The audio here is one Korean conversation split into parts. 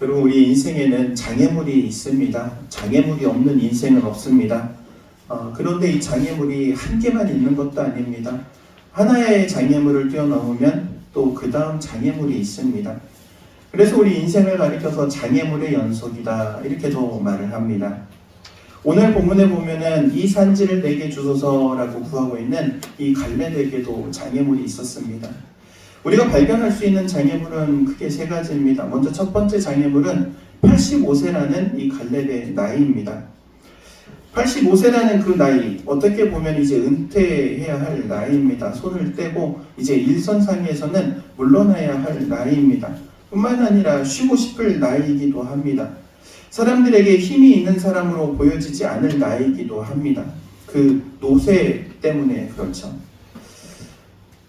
그리고 우리 인생에는 장애물이 있습니다. 장애물이 없는 인생은 없습니다. 그런데 이 장애물이 한 개만 있는 것도 아닙니다. 하나의 장애물을 뛰어넘으면 또 그 다음 장애물이 있습니다. 그래서 우리 인생을 가리켜서 장애물의 연속이다 이렇게도 말을 합니다. 오늘 본문에 보면은 이 산지를 내게 주소서라고 구하고 있는 이 갈렙에게도 장애물이 있었습니다. 우리가 발견할 수 있는 장애물은 크게 세 가지입니다. 먼저 첫 번째 장애물은 85세라는 이 갈렙의 나이입니다. 85세라는 그 나이, 어떻게 보면 이제 은퇴해야 할 나이입니다. 손을 떼고 이제 일선상에서는 물러나야 할 나이입니다. 뿐만 아니라 쉬고 싶을 나이이기도 합니다. 사람들에게 힘이 있는 사람으로 보여지지 않을 나이이기도 합니다. 그 노쇠 때문에 그렇죠.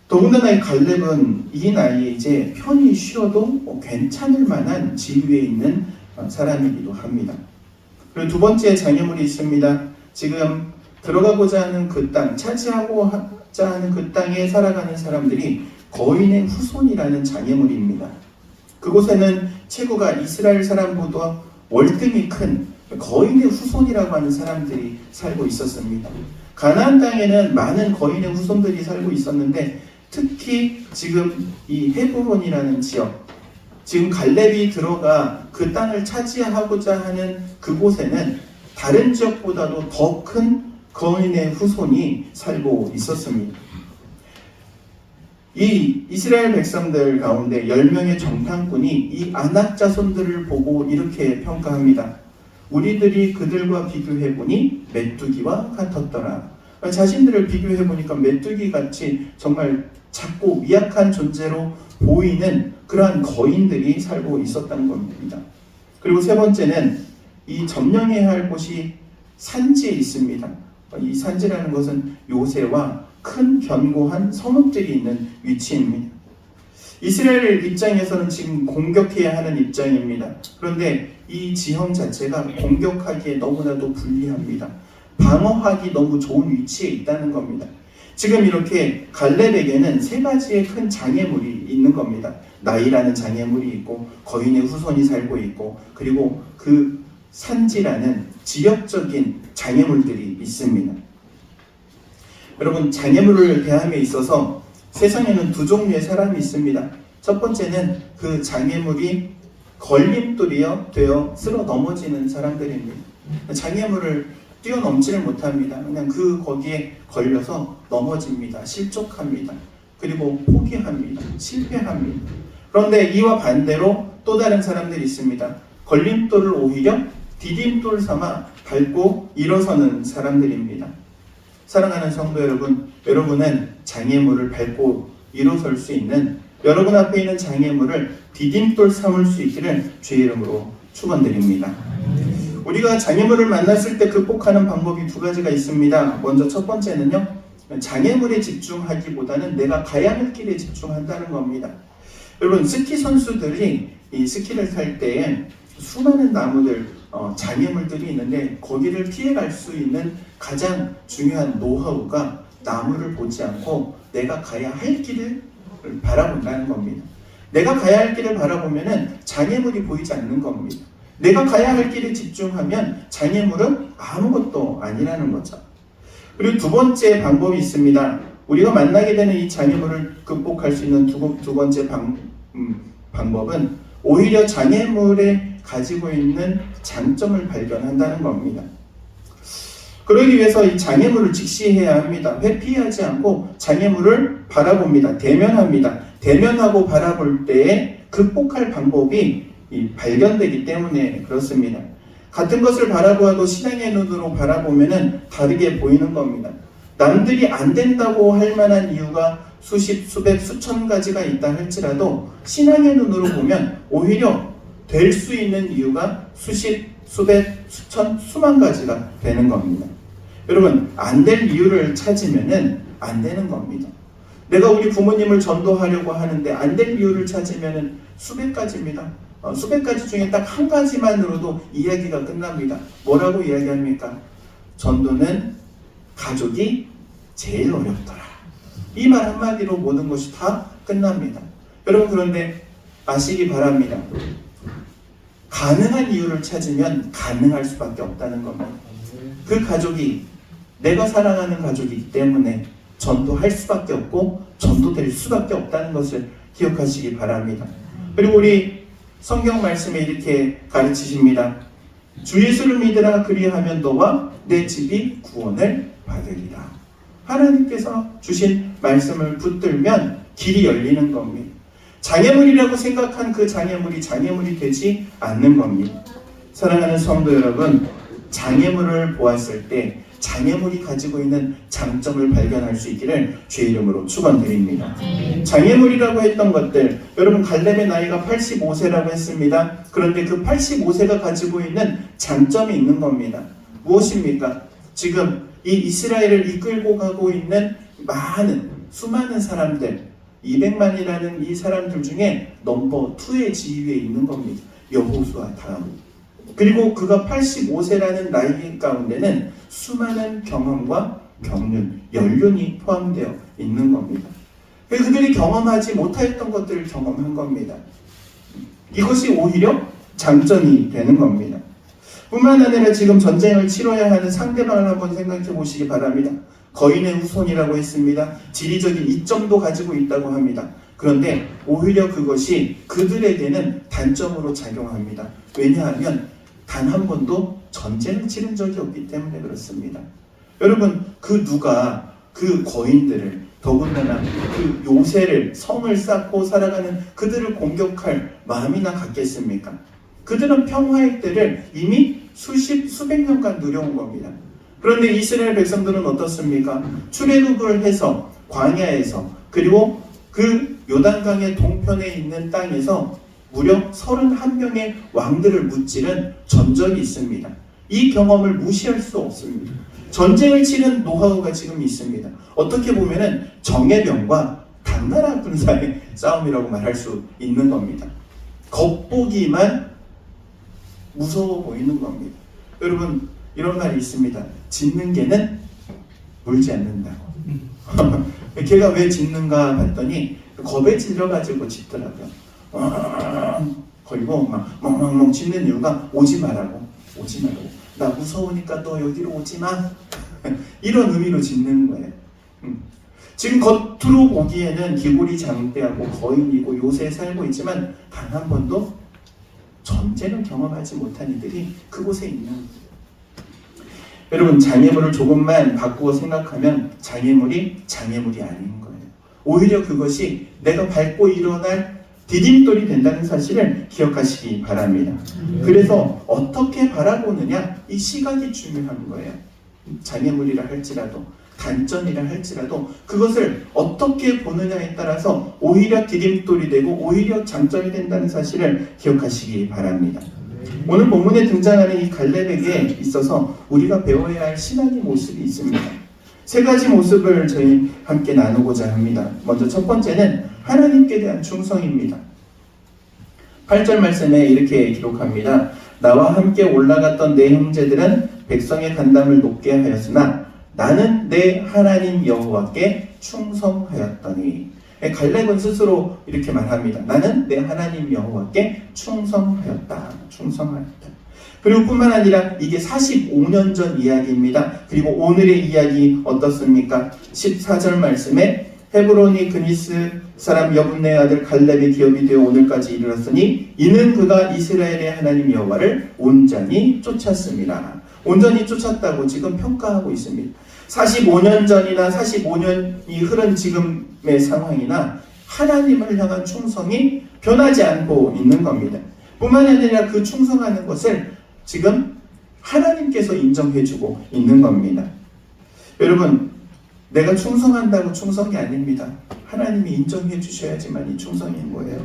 더군다나 이 갈렙은 이 나이에 이제 편히 쉬어도 괜찮을 만한 지위에 있는 사람이기도 합니다. 그리고 두 번째 장애물이 있습니다. 지금 들어가고자 하는 그 땅, 차지하고자 하는 그 땅에 살아가는 사람들이 거인의 후손이라는 장애물입니다. 그곳에는 체구가 이스라엘 사람보다 월등히 큰 거인의 후손이라고 하는 사람들이 살고 있었습니다. 가나안 땅에는 많은 거인의 후손들이 살고 있었는데 특히 지금 이 헤브론이라는 지역, 지금 갈렙이 들어가 그 땅을 차지하고자 하는 그곳에는 다른 지역보다도 더 큰 거인의 후손이 살고 있었습니다. 이 이스라엘 백성들 가운데 10명의 정탐꾼이 이 아낙 자손들을 보고 이렇게 평가합니다. 우리들이 그들과 비교해보니 메뚜기와 같았더라. 자신들을 비교해보니까 메뚜기같이 정말 작고 미약한 존재로 보이는 그러한 거인들이 살고 있었다는 겁니다. 그리고 세 번째는 이 점령해야 할 곳이 산지에 있습니다. 이 산지라는 것은 요새와 큰 견고한 성읍들이 있는 위치입니다. 이스라엘 입장에서는 지금 공격해야 하는 입장입니다. 그런데 이 지형 자체가 공격하기에 너무나도 불리합니다. 방어하기 너무 좋은 위치에 있다는 겁니다. 지금 이렇게 갈렙에게는 세 가지의 큰 장애물이 있는 겁니다. 나이라는 장애물이 있고 거인의 후손이 살고 있고 그리고 그 산지라는 지역적인 장애물들이 있습니다. 여러분, 장애물을 대함에 있어서 세상에는 두 종류의 사람이 있습니다. 첫 번째는 그 장애물이 걸림돌이 되어 쓸어 넘어지는 사람들입니다. 장애물을 뛰어넘지를 못합니다. 그냥 거기에 걸려서 넘어집니다. 실족합니다. 그리고 포기합니다. 실패합니다. 그런데 이와 반대로 또 다른 사람들이 있습니다. 걸림돌을 오히려 디딤돌 삼아 밟고 일어서는 사람들입니다. 사랑하는 성도 여러분, 여러분은 장애물을 밟고 일어설 수 있는, 여러분 앞에 있는 장애물을 디딤돌 삼을 수 있기를 주의 이름으로 축원드립니다. 우리가 장애물을 만났을 때 극복하는 방법이 두 가지가 있습니다. 먼저 첫 번째는요, 장애물에 집중하기보다는 내가 가야 할 길에 집중한다는 겁니다. 여러분, 스키 선수들이 이 스키를 탈 때에 수많은 나무들, 장애물들이 있는데 거기를 피해갈 수 있는 가장 중요한 노하우가 나무를 보지 않고 내가 가야 할 길을 바라본다는 겁니다. 내가 가야 할 길을 바라보면은 장애물이 보이지 않는 겁니다. 내가 가야 할 길에 집중하면 장애물은 아무것도 아니라는 거죠. 그리고 두 번째 방법이 있습니다. 우리가 만나게 되는 이 장애물을 극복할 수 있는 두 번째 방법은 오히려 장애물에 가지고 있는 장점을 발견한다는 겁니다. 그러기 위해서 이 장애물을 직시해야 합니다. 회피하지 않고 장애물을 바라봅니다. 대면합니다. 대면하고 바라볼 때에 극복할 방법이 발견되기 때문에 그렇습니다. 같은 것을 바라보아도 신앙의 눈으로 바라보면 다르게 보이는 겁니다. 남들이 안 된다고 할 만한 이유가 수십, 수백, 수천 가지가 있다 할지라도 신앙의 눈으로 보면 오히려 될 수 있는 이유가 수십, 수백, 수천, 수만 가지가 되는 겁니다. 여러분, 안 될 이유를 찾으면 안 되는 겁니다. 내가 우리 부모님을 전도하려고 하는데 안 될 이유를 찾으면 수백 가지입니다. 수백 가지 중에 딱 한 가지만으로도 이야기가 끝납니다. 뭐라고 이야기합니까? 전도는 가족이 제일 어렵더라. 이 말 한마디로 모든 것이 다 끝납니다. 여러분, 그런데 아시기 바랍니다. 가능한 이유를 찾으면 가능할 수밖에 없다는 겁니다. 그 가족이 내가 사랑하는 가족이기 때문에 전도할 수밖에 없고 전도될 수밖에 없다는 것을 기억하시기 바랍니다. 그리고 우리 성경 말씀에 이렇게 가르치십니다. 주 예수를 믿으라, 그리하면 너와 내 집이 구원을 받으리라. 하나님께서 주신 말씀을 붙들면 길이 열리는 겁니다. 장애물이라고 생각한 그 장애물이 장애물이 되지 않는 겁니다. 사랑하는 성도 여러분, 장애물을 보았을 때 장애물이 가지고 있는 장점을 발견할 수 있기를 주의 이름으로 축원드립니다. 장애물이라고 했던 것들, 여러분 갈렙의 나이가 85세라고 했습니다. 그런데 그 85세가 가지고 있는 장점이 있는 겁니다. 무엇입니까? 지금 이 이스라엘을 이끌고 가고 있는 수많은 사람들, 200만이라는 이 사람들 중에 넘버 2의 지위에 있는 겁니다. 여호수아 다음. 그리고 그가 85세라는 나이 가운데는 수많은 경험과 경륜, 연륜이 포함되어 있는 겁니다. 그들이 경험하지 못했던 것들을 경험한 겁니다. 이것이 오히려 장점이 되는 겁니다. 뿐만 아니라 지금 전쟁을 치러야 하는 상대방을 한번 생각해 보시기 바랍니다. 거인의 후손이라고 했습니다. 지리적인 이점도 가지고 있다고 합니다. 그런데 오히려 그것이 그들에게는 단점으로 작용합니다. 왜냐하면 단 한 번도 전쟁을 치른 적이 없기 때문에 그렇습니다. 여러분, 그 누가 그 거인들을, 더군다나 그 요새를, 성을 쌓고 살아가는 그들을 공격할 마음이나 갖겠습니까? 그들은 평화의 때를 이미 수백 년간 누려온 겁니다. 그런데 이스라엘 백성들은 어떻습니까? 출애굽을 해서 광야에서, 그리고 그 요단강의 동편에 있는 땅에서 무려 31명의 왕들을 무찌른 전적이 있습니다. 이 경험을 무시할 수 없습니다. 전쟁을 치른 노하우가 지금 있습니다. 어떻게 보면은 정예병과 당나라 군사의 싸움이라고 말할 수 있는 겁니다. 겉보기만 무서워 보이는 겁니다. 여러분, 이런 말이 있습니다. 짖는 개는 물지 않는다고. 걔가 왜 짖는가 봤더니 겁에 질려가지고 짖더라고요. 그리고 막 멍멍멍 짖는 이유가 오지 말라고. 나 무서우니까 너 여기로 오지 마. 이런 의미로 짖는 거예요. 지금 겉으로 보기에는 기골이 장대하고 거인이고 요새에 살고 있지만 단 한 번도 전쟁을 경험하지 못한 이들이 그곳에 있는 거예요. 여러분, 장애물을 조금만 바꾸어 생각하면 장애물이 아닌 거예요. 오히려 그것이 내가 밟고 일어날 디딤돌이 된다는 사실을 기억하시기 바랍니다. 그래서 어떻게 바라보느냐, 이 시각이 중요한 거예요. 장애물이라 할지라도, 단점이라 할지라도 그것을 어떻게 보느냐에 따라서 오히려 디딤돌이 되고 오히려 장점이 된다는 사실을 기억하시기 바랍니다. 오늘 본문에 등장하는 이 갈렙에게 있어서 우리가 배워야 할 신앙의 모습이 있습니다. 세 가지 모습을 저희 함께 나누고자 합니다. 먼저 첫 번째는 하나님께 대한 충성입니다. 8절 말씀에 이렇게 기록합니다. 나와 함께 올라갔던 내 형제들은 백성의 간담을 높게 하였으나 나는 내 하나님 여호와께 충성하였더니. 갈렙은 스스로 이렇게 말합니다. 나는 내 하나님 여호와께 충성하였다. 그리고 뿐만 아니라 이게 45년 전 이야기입니다. 그리고 오늘의 이야기 어떻습니까? 14절 말씀에 헤브론이 그니스 사람 여분네 아들 갈렙의 기업이 되어 오늘까지 이르렀으니 이는 그가 이스라엘의 하나님 여호와를 온전히 쫓았습니다. 온전히 쫓았다고 지금 평가하고 있습니다. 45년 전이나 45년이 흐른 지금의 상황이나 하나님을 향한 충성이 변하지 않고 있는 겁니다. 뿐만 아니라 그 충성하는 것을 지금 하나님께서 인정해주고 있는 겁니다. 여러분, 내가 충성한다고 충성이 아닙니다. 하나님이 인정해 주셔야지만 이 충성인 거예요.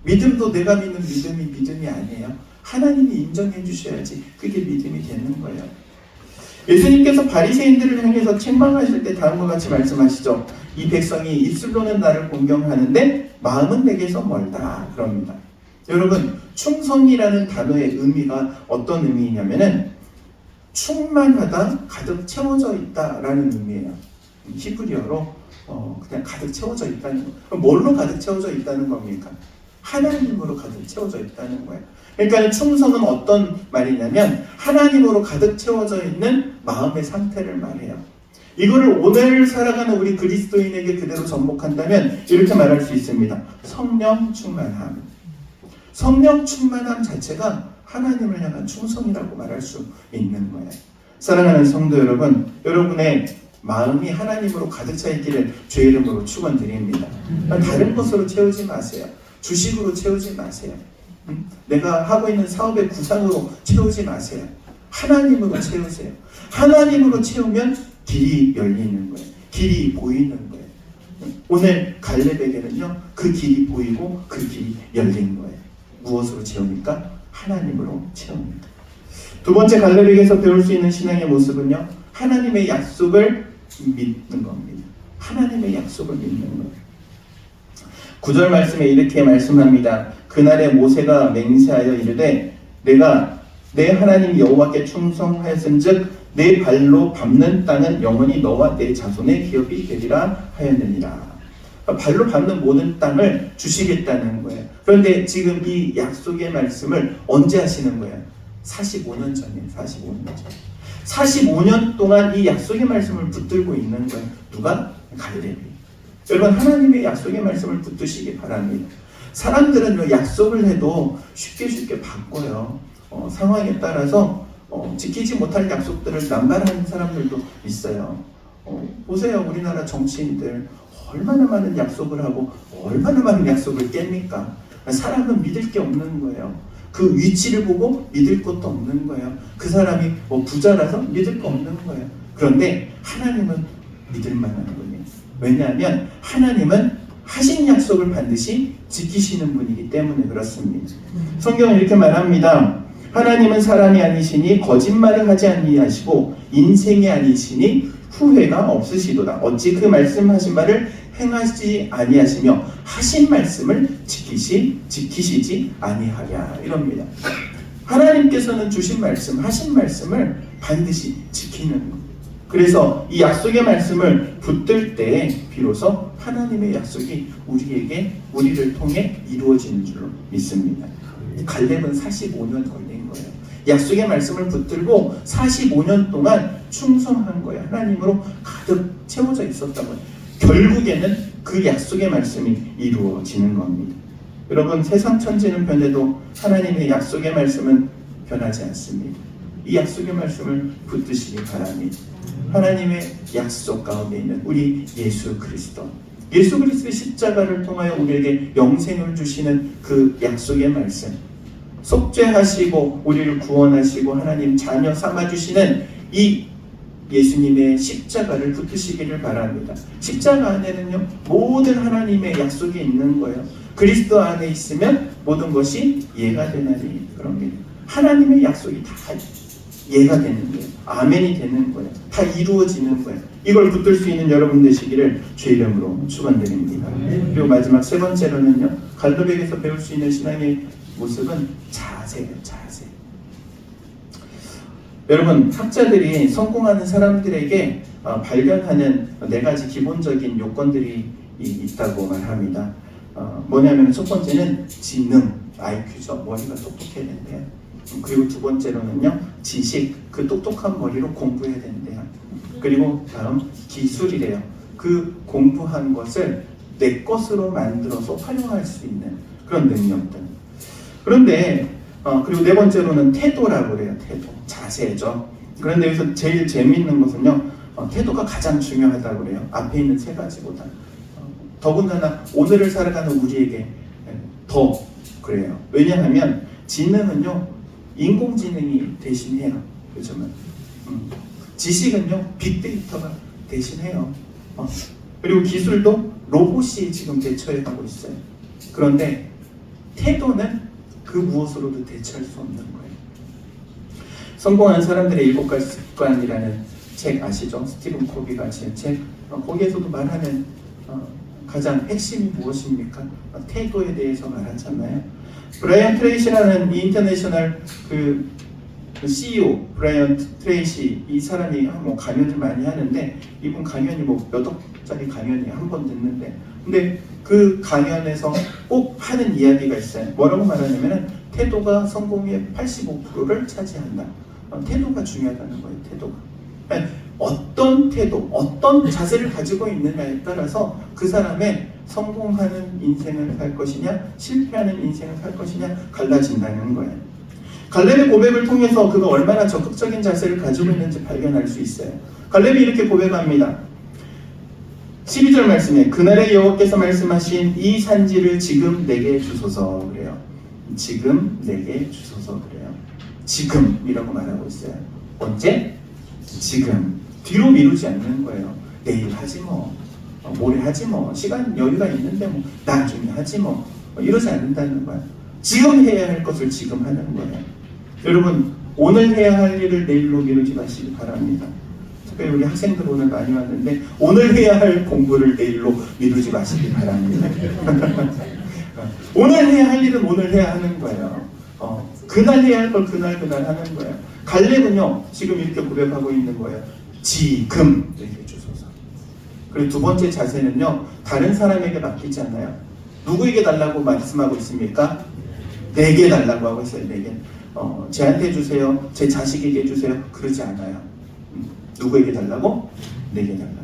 믿음도 내가 믿는 믿음이 아니에요. 하나님이 인정해 주셔야지 그게 믿음이 되는 거예요. 예수님께서 바리새인들을 향해서 책망하실 때 다음과 같이 말씀하시죠. 이 백성이 입술로는 나를 공경하는데 마음은 내게서 멀다. 그럽니다. 여러분, 충성이라는 단어의 의미가 어떤 의미냐면은 충만하다, 가득 채워져 있다라는 의미예요. 히브리어로 그냥 가득 채워져 있다는 거. 그럼 뭘로 가득 채워져 있다는 겁니까? 하나님으로 가득 채워져 있다는 거예요. 그러니까 충성은 어떤 말이냐면 하나님으로 가득 채워져 있는 마음의 상태를 말해요. 이거를 오늘 살아가는 우리 그리스도인에게 그대로 접목한다면 이렇게 말할 수 있습니다. 성령 충만함. 성령 충만함 자체가 하나님을 향한 충성이라고 말할 수 있는 거예요. 사랑하는 성도 여러분, 여러분의 마음이 하나님으로 가득 차 있기를 주의 이름으로 축원드립니다. 다른 것으로 채우지 마세요. 주식으로 채우지 마세요. 내가 하고 있는 사업의 구상으로 채우지 마세요. 하나님으로 채우세요. 하나님으로 채우면 길이 열리는 거예요. 길이 보이는 거예요. 오늘 갈렙에게는요, 그 길이 보이고 그 길이 열린 거예요. 무엇으로 채웁니까? 하나님으로 채웁니다. 두 번째 갈렙에게서 배울 수 있는 신앙의 모습은요, 하나님의 약속을 믿는 겁니다. 하나님의 약속을 믿는 거예요. 9절 말씀에 이렇게 말씀합니다. 그날에 모세가 맹세하여 이르되 내가 내 하나님 여호와께 충성하였은즉 내 발로 밟는 땅은 영원히 너와 내 자손의 기업이 되리라 하였느니라. 발로 밟는 모든 땅을 주시겠다는 거예요. 그런데 지금 이 약속의 말씀을 언제 하시는 거예요? 45년 전이에요. 45년 전. 45년 동안 이 약속의 말씀을 붙들고 있는 거예요. 누가? 갈렙이. 여러분, 하나님의 약속의 말씀을 붙드시기 바랍니다. 사람들은 약속을 해도 쉽게 바꿔요. 상황에 따라서 지키지 못할 약속들을 남발하는 사람들도 있어요. 보세요. 우리나라 정치인들 얼마나 많은 약속을 하고 얼마나 많은 약속을 깹니까? 사람은 믿을 게 없는 거예요. 그 위치를 보고 믿을 것도 없는 거예요. 그 사람이 부자라서 믿을 거 없는 거예요. 그런데 하나님은 믿을 만한 분이에요. 왜냐하면 하나님은 하신 약속을 반드시 지키시는 분이기 때문에 그렇습니다. 성경은 이렇게 말합니다. 하나님은 사람이 아니시니 거짓말을 하지 아니하시고 인생이 아니시니 후회가 없으시도다. 어찌 그 말씀하신 바를 행하지 아니하시며 하신 말씀을 지키시지 아니하랴. 이럽니다. 하나님께서는 주신 말씀, 하신 말씀을 반드시 지키는 거예요. 그래서 이 약속의 말씀을 붙들 때 비로소 하나님의 약속이 우리를 통해 이루어지는 줄로 믿습니다. 갈렙은 45년 걸린 거예요. 약속의 말씀을 붙들고 45년 동안 충성한 거예요. 하나님으로 가득 채워져 있었다고요. 결국에는 그 약속의 말씀이 이루어지는 겁니다. 여러분, 세상 천지는 변해도 하나님의 약속의 말씀은 변하지 않습니다. 이 약속의 말씀을 붙드시기 바랍니다. 하나님의 약속 가운데 있는 우리 예수 그리스도, 예수 그리스도의 십자가를 통하여 우리에게 영생을 주시는 그 약속의 말씀, 속죄하시고 우리를 구원하시고 하나님 자녀 삼아주시는 이 예수님의 십자가를 붙드시기를 바랍니다. 십자가 안에는요, 모든 하나님의 약속이 있는 거예요. 그리스도 안에 있으면 모든 것이 예가 되나니 그럽니다. 하나님의 약속이 다 예가 되는 거예요. 아멘이 되는 거예요. 다 이루어지는 거예요. 이걸 붙들 수 있는 여러분 되시기를 주의 이름으로 축원드립니다. 그리고 마지막 세 번째로는요, 갈렙에게서 배울 수 있는 신앙의 모습은 자세예요. 자세. 여러분, 학자들이 성공하는 사람들에게 발견하는 네 가지 기본적인 요건들이 있다고 말합니다. 뭐냐면 첫 번째는 지능, IQ죠. 머리가 똑똑해야 된대요. 그리고 두 번째로는요, 지식, 그 똑똑한 머리로 공부해야 된대요. 그리고 다음 기술이래요. 그 공부한 것을 내 것으로 만들어서 활용할 수 있는 그런 능력들. 그런데 그리고 네 번째로는 태도라고 그래요. 태도, 자세죠. 그런데 여기서 제일 재미있는 것은요, 태도가 가장 중요하다고 그래요. 앞에 있는 세 가지보다. 더군다나 오늘을 살아가는 우리에게 더 그래요. 왜냐하면 지능은요, 인공지능이 대신해요. 요즘은. 지식은요, 빅데이터가 대신해요. 그리고 기술도 로봇이 지금 대처해가고 있어요. 그런데 태도는 그 무엇으로도 대체할 수 없는 거예요. 성공한 사람들의 7가지 습관이라는 책 아시죠? 스티븐 코비가 지은 책. 거기에서도 말하는 가장 핵심이 무엇입니까? 태도에 대해서 말하잖아요. 브라이언 트레이시라는 이 인터내셔널 그 CEO 브라이언 트레이시 이 사람이 뭐 강연을 많이 하는데 이분 강연이 뭐 몇 억짜리 강연이 한 번 듣는데 근데 그 강연에서 꼭 하는 이야기가 있어요. 뭐라고 말하냐면은 태도가 성공의 85%를 차지한다. 태도가 중요하다는 거예요. 태도가. 어떤 태도, 어떤 자세를 가지고 있느냐에 따라서 그 사람의 성공하는 인생을 살 것이냐 실패하는 인생을 살 것이냐 갈라진다는 거예요. 갈렙의 고백을 통해서 그가 얼마나 적극적인 자세를 가지고 있는지 발견할 수 있어요. 갈렙이 이렇게 고백합니다. 12절 말씀에 그날의 여호와께서 말씀하신 이 산지를 지금 내게 주소서 그래요. 지금 내게 주소서 그래요. 지금이라고 말하고 있어요. 언제? 지금. 뒤로 미루지 않는 거예요. 내일 하지 뭐. 모레 하지 뭐. 시간 여유가 있는데 뭐 나중에 하지 뭐. 이러지 않는다는 거예요. 지금 해야 할 것을 지금 하는 거예요. 여러분 오늘 해야 할 일을 내일로 미루지 마시기 바랍니다. 특별히 우리 학생들 오늘 많이 왔는데 오늘 해야 할 공부를 내일로 미루지 마시기 바랍니다. 오늘 해야 할 일은 오늘 해야 하는 거예요. 그날 해야 할 걸 그날 하는 거예요. 갈렙은요 지금 이렇게 고백하고 있는 거예요. 지금 내게 주소서. 그리고 두 번째 자세는요 다른 사람에게 맡기지 않아요. 누구에게 달라고 말씀하고 있습니까? 내게 달라고 하고 있어요. 내게. 쟤한테 주세요. 제 자식에게 주세요. 그러지 않아요. 누구에게 달라고? 내게 달라고.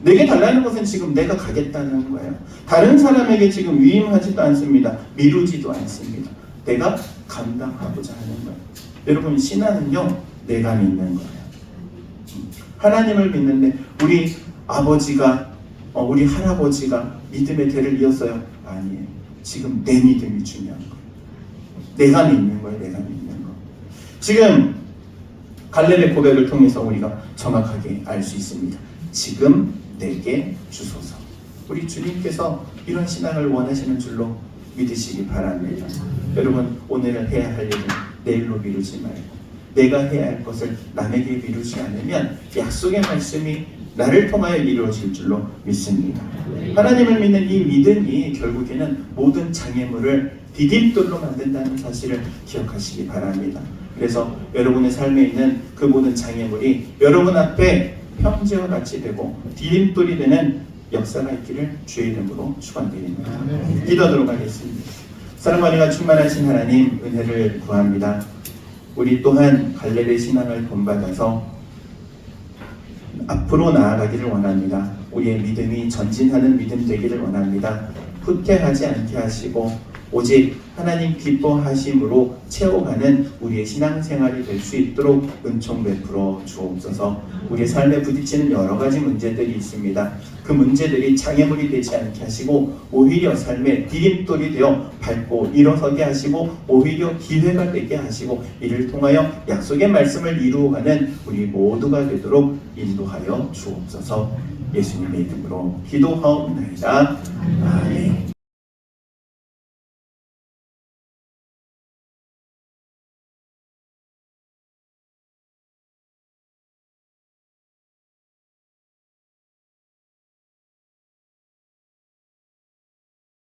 내게 달라는 것은 지금 내가 가겠다는 거예요. 다른 사람에게 지금 위임하지도 않습니다. 미루지도 않습니다. 내가 감당하고자 하는 거예요. 여러분 신앙은요 내가 믿는 거예요. 하나님을 믿는데 우리 아버지가 우리 할아버지가 믿음의 대를 이었어요? 아니에요. 지금 내 믿음이 중요한 거예요. 내가 믿는 거예요. 내가 믿는 거. 지금 갈렙의 고백을 통해서 우리가 정확하게 알 수 있습니다. 지금 내게 주소서. 우리 주님께서 이런 신앙을 원하시는 줄로 믿으시기 바랍니다. 여러분 오늘은 해야 할 일은 내일로 미루지 말고 내가 해야 할 것을 남에게 미루지 않으면 약속의 말씀이 나를 통하여 이루어질 줄로 믿습니다. 하나님을 믿는 이 믿음이 결국에는 모든 장애물을 디딤돌로 만든다는 사실을 기억하시기 바랍니다. 그래서 여러분의 삶에 있는 그 모든 장애물이 여러분 앞에 평지와 같이 되고 디딤돌이 되는 역사가 있기를 주의 이름으로 축원드립니다. 기도하도록 하겠습니다. 사랑과 은혜가 충만하신 하나님 은혜를 구합니다. 우리 또한 갈렙의 신앙을 본받아서 앞으로 나아가기를 원합니다. 우리의 믿음이 전진하는 믿음 되기를 원합니다. 후퇴하지 않게 하시고 오직 하나님 기뻐하심으로 채워가는 우리의 신앙생활이 될 수 있도록 은총 베풀어 주옵소서. 우리의 삶에 부딪히는 여러 가지 문제들이 있습니다. 그 문제들이 장애물이 되지 않게 하시고 오히려 삶의 디딤돌이 되어 밟고 일어서게 하시고 오히려 기회가 되게 하시고 이를 통하여 약속의 말씀을 이루어가는 우리 모두가 되도록 인도하여 주옵소서. 예수님의 이름으로 기도하옵나이다. 아멘.